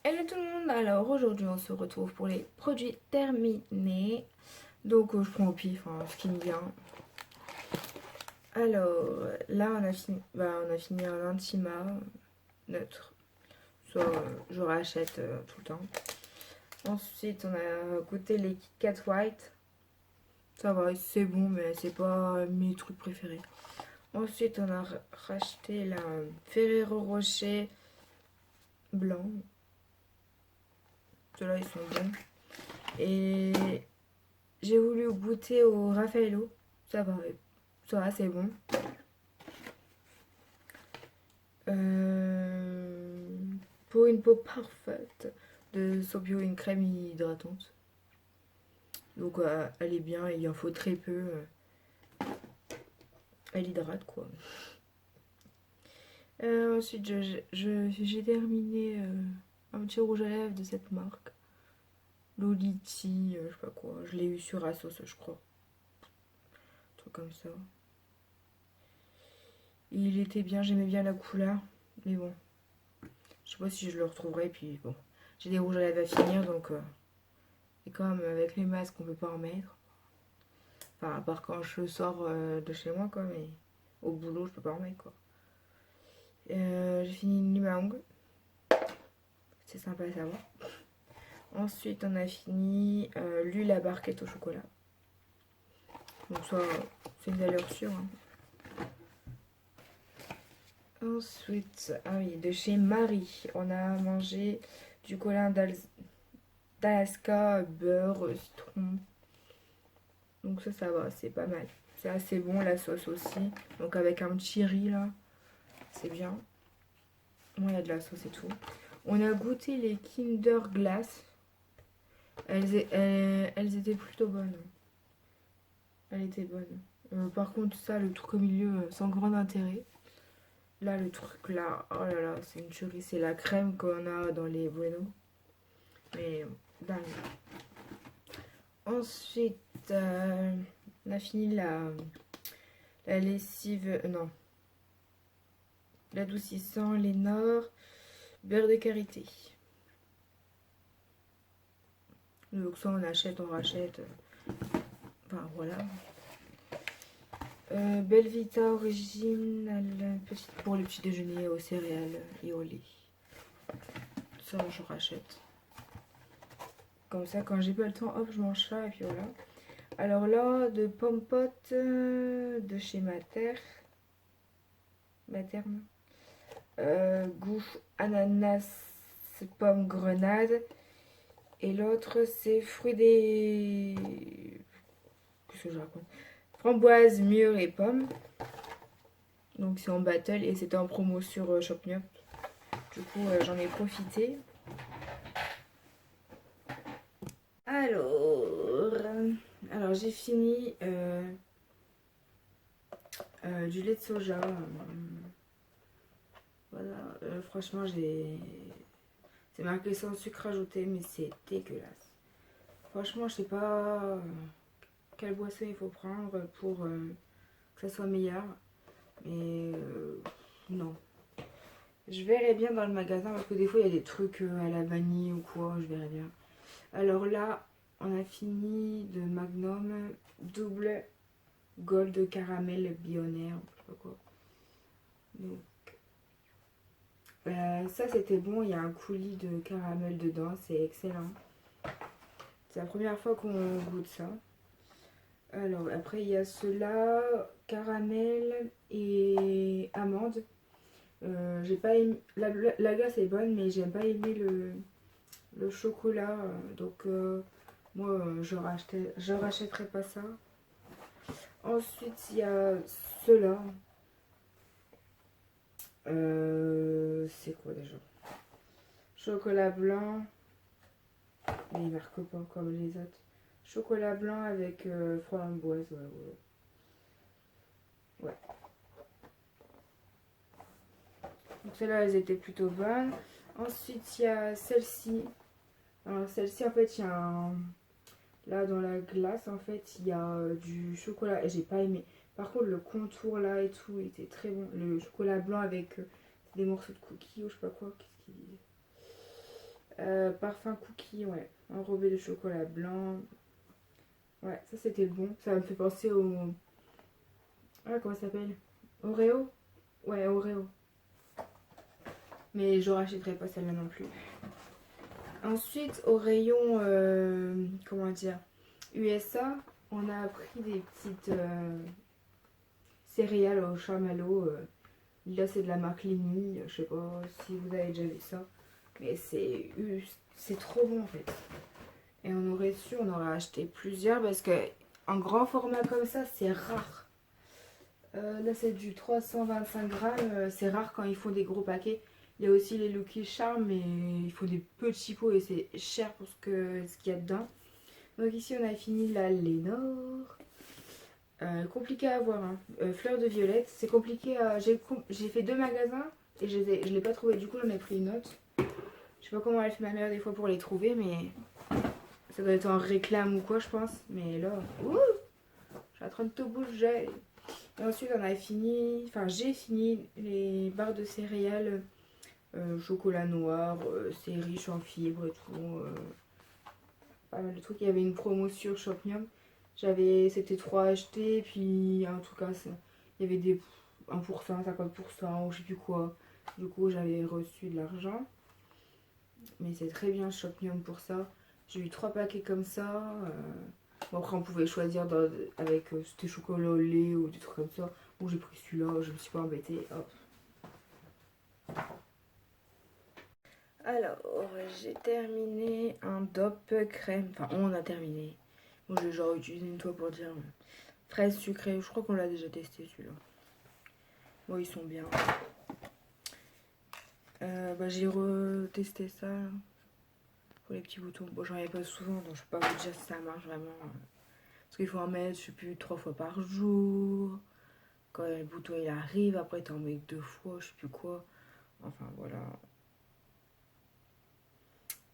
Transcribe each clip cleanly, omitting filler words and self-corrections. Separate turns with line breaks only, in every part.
Hello tout le monde, alors aujourd'hui on se retrouve pour les produits terminés. Donc je prends au pif, hein, ce qui me vient. Alors là on a fini un Intima neutre. Soit je rachète tout le temps. Ensuite on a goûté les Kit Kat White. Ça va, c'est bon mais c'est pas mes trucs préférés. Ensuite on a racheté la Ferrero Rocher blanc. Ceux-là ils sont bons. Et j'ai voulu goûter au Raffaello. Ça va, c'est bon. Euh, pour une peau parfaite de Sobio, une crème hydratante. Donc elle est bien, il en faut très peu. Elle hydrate quoi. Ensuite, j'ai terminé un petit rouge à lèvres de cette marque. Loliti, je sais pas quoi. Je l'ai eu sur Asos, je crois. Un truc comme ça. Il était bien, j'aimais bien la couleur. Mais bon, je sais pas si je le retrouverai. Puis bon, j'ai des rouges à lèvres à finir donc. Et comme avec les masques, on peut pas en mettre. Enfin, à part quand je sors de chez moi, quoi, mais au boulot, je peux pas en mettre, quoi. J'ai fini une limangue. C'est sympa à savoir. Ensuite, on a fini l'huile à barquette au chocolat. Donc ça, c'est une valeur sûre. Hein. Ensuite, ah oui, de chez Marie, on a mangé du colin d'Alaska, beurre, citron. Donc ça va, c'est pas mal. C'est assez bon, la sauce aussi. Donc avec un petit riz, là, c'est bien. Moi, il y a de la sauce et tout. On a goûté les Kinder Glace. Elles étaient plutôt bonnes. Elles étaient bonnes. Par contre, ça, le truc au milieu, sans grand intérêt. Là, le truc là, oh là là, c'est une tuerie. C'est la crème qu'on a dans les Bueno. Mais dingue. Ensuite, on a fini la lessive. Non. L'adoucissant, Lénore, beurre de karité. Donc ça, on achète, on rachète. Enfin, voilà. Belvita original petite pour le petit déjeuner aux céréales et au lait. Ça, je rachète. Comme ça, quand j'ai pas le temps, hop, je mange ça et puis voilà. Alors là, de pommes potes de chez Materne. Goût ananas, pomme grenade. Et l'autre, c'est fruits des... Qu'est-ce que je raconte? Framboise, mûre et pommes. Donc c'est en battle et c'était en promo sur Shopnop. Du coup, j'en ai profité. Alors j'ai fini du lait de soja. Voilà, franchement, c'est marqué sans sucre ajouté, mais c'est dégueulasse. Franchement, je sais pas quelle boisson il faut prendre pour que ça soit meilleur. Mais non. Je verrai bien dans le magasin parce que des fois il y a des trucs à la vanille ou quoi, je verrai bien. Alors là, on a fini de Magnum double gold caramel bionnaire, je sais pas quoi. Donc, ça c'était bon, il y a un coulis de caramel dedans, c'est excellent. C'est la première fois qu'on goûte ça. Alors après il y a ceux-là, caramel et amande. J'ai pas aimé, la glace est bonne mais j'ai pas aimé le chocolat. Donc moi je rachèterai pas ça. Ensuite il y a ceux-là. C'est quoi déjà? Chocolat blanc. Mais il marque pas comme les autres. Chocolat blanc avec framboise. Ouais, ouais. Ouais. Donc celles-là, elles étaient plutôt bonnes. Ensuite, il y a celle-ci. Alors celle-ci, en fait, il y a un... Là, dans la glace, en fait, il y a du chocolat. Et j'ai pas aimé. Par contre, le contour là et tout, il était très bon. Le chocolat blanc avec des morceaux de cookies ou je sais pas quoi. Qu'est-ce qu'il dit Parfum cookie, ouais. Enrobé de chocolat blanc. Ouais, ça c'était bon. Ça me fait penser au... Ah, comment ça s'appelle? Oreo? Ouais, Oreo. Mais je rachèterai pas celle-là non plus. Ensuite, au rayon, comment dire, USA, on a pris des petites céréales au chamallow. Là, c'est de la marque Lini. Je sais pas si vous avez déjà vu ça. Mais c'est trop bon en fait. Et on aurait acheté plusieurs parce que en grand format comme ça, c'est rare. Là, c'est du 325 grammes. C'est rare quand ils font des gros paquets. Il y a aussi les Lucky Charms, mais il faut des petits pots et c'est cher pour ce qu'il y a dedans. Donc ici, on a fini la Lénore. Compliqué à avoir. Hein. Fleur de violette. C'est compliqué à... J'ai fait 2 magasins et je ne l'ai pas trouvé. Du coup, j'en ai pris une autre. Je sais pas comment elle fait ma mère des fois pour les trouver, mais ça doit être en réclame ou quoi, je pense. Mais là, ouh, je suis en train de tout bouger. Et ensuite, on a fini, enfin, j'ai fini les barres de céréales chocolat noir. C'est riche en fibres et tout. Pas mal de trucs. Il y avait une promo sur Shopmium. C'était 3 achetés, puis en tout cas, il y avait des 1%, 50% ou je sais plus quoi. Du coup, j'avais reçu de l'argent. Mais c'est très bien Shopmium pour ça. J'ai eu 3 paquets comme ça. Bon, après, on pouvait choisir avec c'était chocolat au lait ou des trucs comme ça. Bon, j'ai pris celui-là, je me suis pas embêtée. Hop. Alors, j'ai terminé un DOP crème. Enfin, on a terminé. Bon, j'ai genre utilisé une toile pour dire fraise sucrée. Je crois qu'on l'a déjà testé celui-là. Bon, ils sont bien. J'ai retesté ça là, pour les petits boutons. Bon, j'en avais pas souvent, donc je peux pas vous dire si ça marche vraiment. Parce qu'il faut en mettre, je sais plus, 3 fois par jour. Quand le bouton il arrive, après t'en mets 2 fois, je sais plus quoi. Enfin voilà.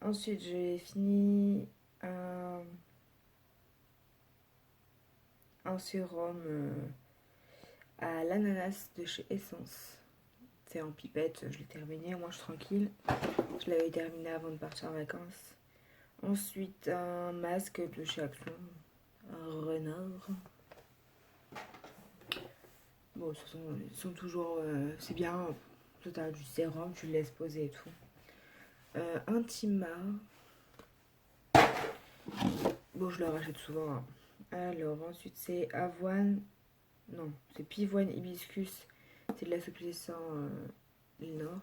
Ensuite, j'ai fini un sérum à l'ananas de chez Essence. C'est en pipette, je l'ai terminé, moi je suis tranquille. Je l'avais terminé avant de partir en vacances. Ensuite, un masque de chez Action, un renard. Bon, ils sont toujours... c'est bien, toi t'as du sérum, tu le laisses poser et tout. Intima. Bon, je le rachète souvent. Hein. Alors, ensuite, c'est avoine. Non, c'est pivoine hibiscus. C'est de l'assouplissant Nord.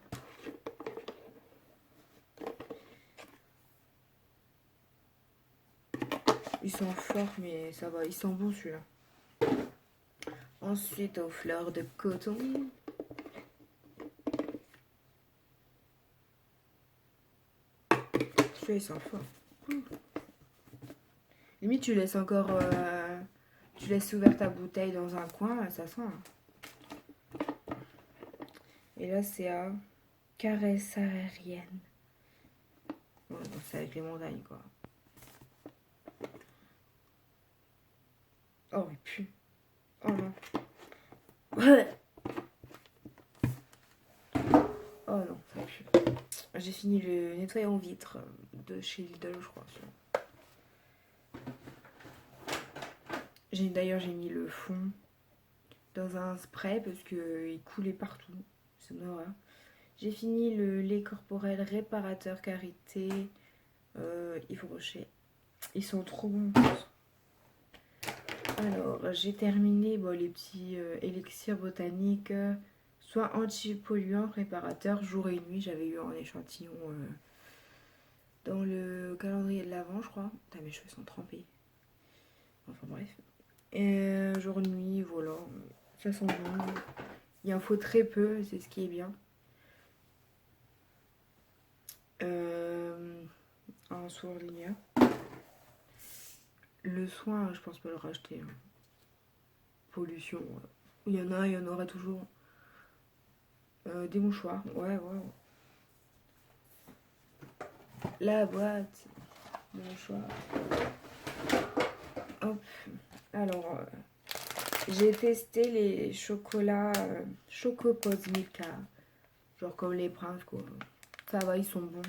Ils sont forts, mais ça va. Ils sont bons, celui-là. Ensuite, aux fleurs de coton. Celui-là, ils sont forts. Limite, tu laisses encore... tu laisses ouverte ta bouteille dans un coin, ça sent. Et là, c'est à caresse aérienne. Bon, c'est avec les montagnes, quoi. Oh, mais pue. Oh non. Oh non, ça pue. J'ai fini le nettoyant vitre de chez Lidl, je crois. D'ailleurs, j'ai mis le fond dans un spray parce qu'il coulait partout. C'est une horreur. J'ai fini le lait corporel réparateur karité. Yves Rocher. Ils sont trop bons. Alors, j'ai terminé les petits élixirs botaniques. Soit anti-polluant, réparateur, jour et nuit. J'avais eu un échantillon dans le calendrier de l'Avent, je crois. Putain, mes cheveux sont trempés. Enfin bref. Et jour-nuit, voilà. Ça sent bon. Il en faut très peu, c'est ce qui est bien. Un soin linéaire. Le soin, je pense pas le racheter. Hein. Pollution. Il y en a, il y en aura toujours. Des mouchoirs. Ouais. La boîte. Des mouchoirs. Hop. Alors, j'ai testé les chocolats Choco Cosmica. Genre comme les princes, quoi. Ça va, ils sont bons.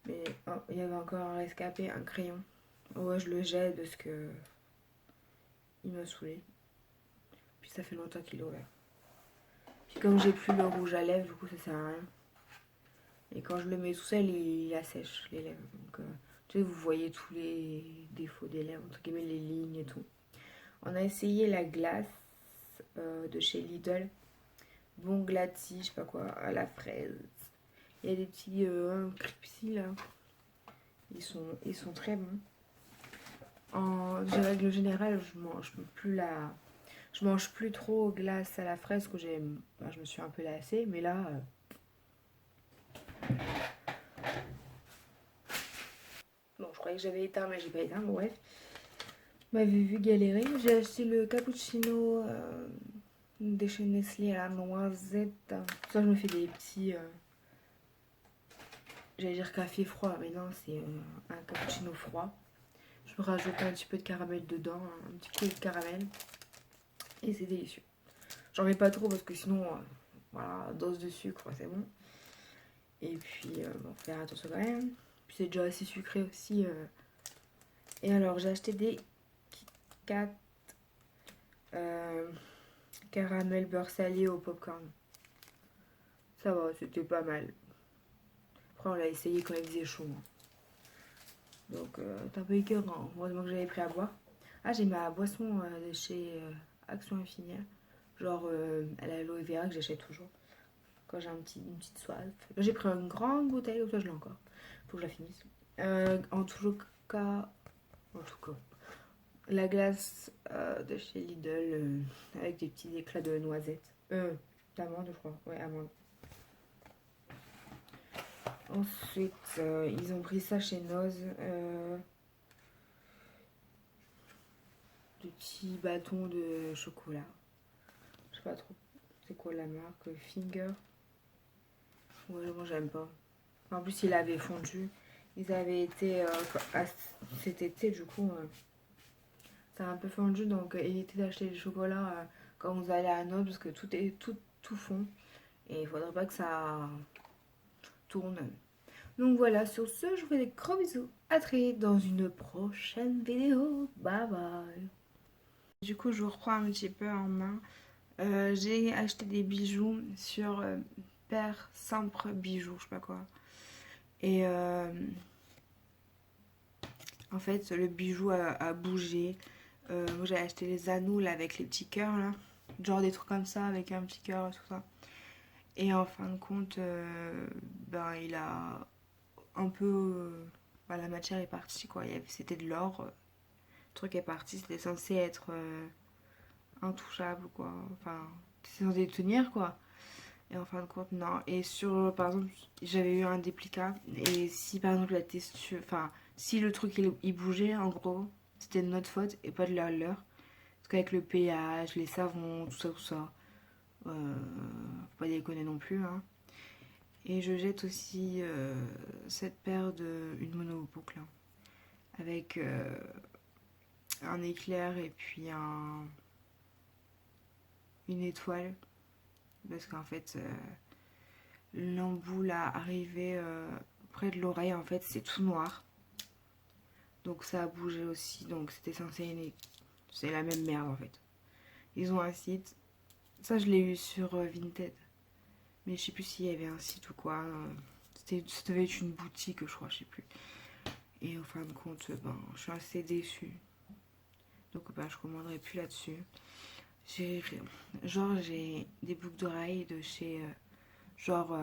Mais oh, il y avait encore un rescapé, un crayon. Ouais, je le jette parce que il m'a saoulé. Puis ça fait longtemps qu'il est ouvert. Puis comme j'ai plus le rouge à lèvres, du coup ça sert à rien. Et quand je le mets tout seul, il assèche les lèvres. Donc tu sais, vous voyez tous les défauts des lèvres, entre guillemets les lignes et tout. On a essayé la glace de chez Lidl. Bon glacis, je sais pas quoi, à la fraise. Il y a des petits cripsy là. Ils sont très bons. De règle générale, je mange plus trop glace à la fraise que j'aime. Enfin, je me suis un peu lassée, mais là. Bon, je croyais que j'avais éteint, mais j'ai pas éteint. Bon, bref. Vous m'avez vu galérer. J'ai acheté le cappuccino de chez Nestlé à la noisette. Ça, je me fais des petits. J'allais dire café froid, mais non, c'est un cappuccino froid. Je rajoute un petit peu de caramel dedans, un petit coup de caramel. Et c'est délicieux. J'en mets pas trop parce que sinon, voilà, dose de sucre, c'est bon. Et puis, bon, faire attention quand même. Puis c'est déjà assez sucré aussi. Et alors, j'ai acheté des Kit Kat caramel beurre salé au popcorn. Ça va, c'était pas mal. Après, on l'a essayé quand il faisait chaud. Donc, c'est un peu écœurant. Heureusement que j'avais pris à boire. Ah, j'ai ma boisson de chez Action Infinière. Genre à l'aloe vera que j'achète toujours. Quand j'ai une petite soif. Là, j'ai pris une grande bouteille, comme ça je l'ai encore. Faut que je la finisse. En tout cas, la glace de chez Lidl avec des petits éclats de noisettes. D'amande, je crois. Ouais, amande. Ensuite, ils ont pris ça chez Noz. Des petits bâtons de chocolat. Je sais pas trop. C'est quoi la marque? Finger. Ouais, moi j'aime pas. En plus, il avait fondu. Ils avaient été cet été, du coup, ça a un peu fondu. Donc, évitez d'acheter du chocolat quand vous allez à Noz parce que tout fond. Et il faudrait pas que ça tourne. Donc voilà, sur ce, je vous fais des gros bisous. À très vite dans une prochaine vidéo. Bye bye. Du coup, je vous reprends un petit peu en main. J'ai acheté des bijoux sur Père Simple Bijoux, je sais pas quoi. Et en fait, le bijou a bougé. Moi, j'ai acheté les anneaux là, avec les petits cœurs là. Genre des trucs comme ça, avec un petit cœur et tout ça. Et en fin de compte, ben, il a un peu... ben, la matière est partie quoi. C'était de l'or. Le truc est parti. C'était censé être intouchable quoi. Enfin, c'était censé tenir quoi. Et en fin de compte, non. Et sur, par exemple, j'avais eu un déplicat. Et si par exemple la texture, enfin, si le truc il bougeait, en gros, c'était de notre faute et pas de la leur. Parce qu'avec le pH, les savons, tout ça, faut pas déconner non plus. Hein. Et je jette aussi cette paire une monoboucle. Hein, avec un éclair et puis une étoile. Parce qu'en fait, l'embout là arrivé près de l'oreille, en fait, c'est tout noir. Donc ça a bougé aussi. Donc c'était censé... C'est la même merde en fait. Ils ont un site. Ça, je l'ai eu sur Vinted. Mais je sais plus s'il y avait un site ou quoi. Ça devait être une boutique, je crois, je sais plus. Et au fin de compte, ben, je suis assez déçue. Donc ben, je commanderai plus là-dessus. J'ai des boucles d'oreilles de chez genre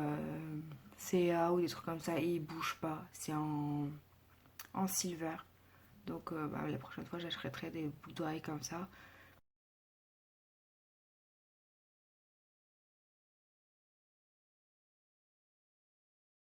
CA ou des trucs comme ça et ils bougent pas. C'est en silver. Donc bah, la prochaine fois j'achèterai des boucles d'oreilles comme ça.